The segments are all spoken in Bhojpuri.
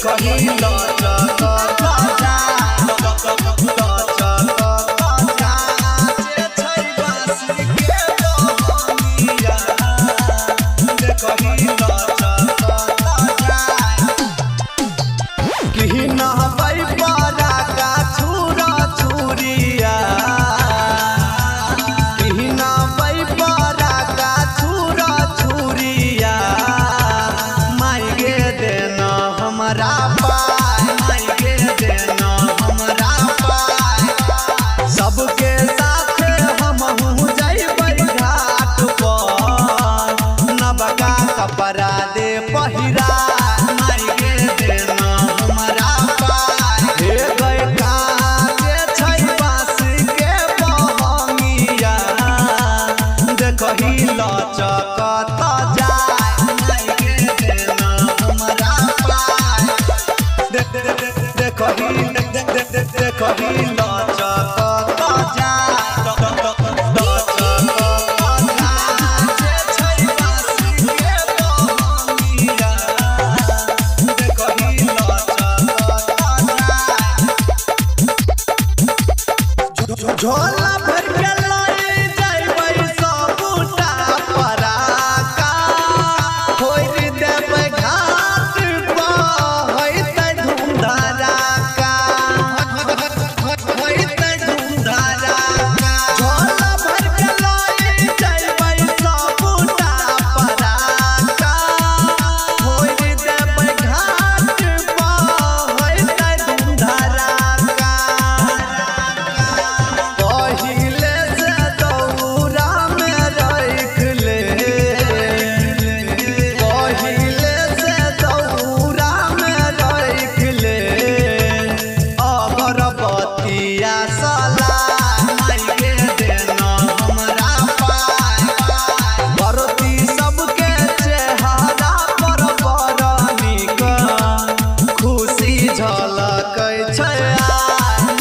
देखही लचकता जा सबके साथ हमहू जइबै घाट पर नबका कपड़ा दे पहिरा माई गे देना हमरा पाय हे गए काजे छै बांस के बहंगिया देखही लचकता जाय माई गे देना हमरा पाय देखही लचकता झोला भर के लाई जइबै सबटा पराका होई देबै घाट पर होइतै धूमधड़ाका होइतै धूमधड़ाका झोला भर के लाई जइबै सबटा पराका होई देबै घाट पर होइतै धूमधड़ाका पहिले से दौरा में रख ले पहिले से दौरा में रख ले अगरबत्तिया सला माई गे देना हमरा पाय बरती सबके चेहरा पर बड़ नीक खुशी झलकै छै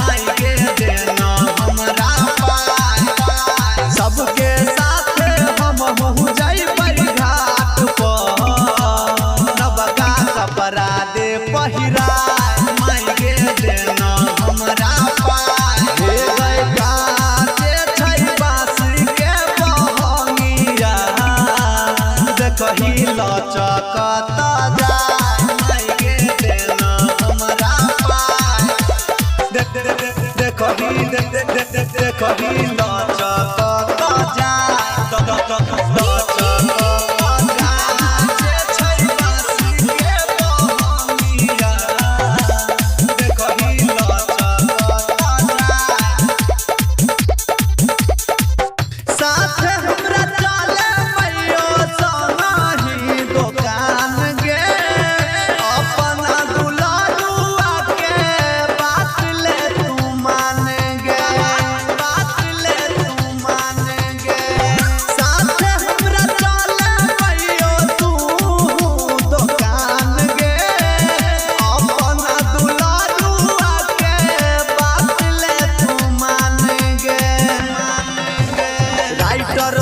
माई गे देना हमरा पाय सबके साथ हमहू जइबै घाट पर नबका कपड़ा दे पहिरा माई गे देना हमरा पाय हे गए काजे छै बांस के बहंगिया देखही लचकता जाय माई गे देना हमरा पाय देखही लचकता जाय साथ हमरा चले मैयो सोनाही दुकान गे अपना दुलारुआ के बात ले तू मान गे बात ले तू मान गे साथ हमरा चले मैयो तू दुकान गे अपना दुलारुआ के बात ले तू मान गे राइटर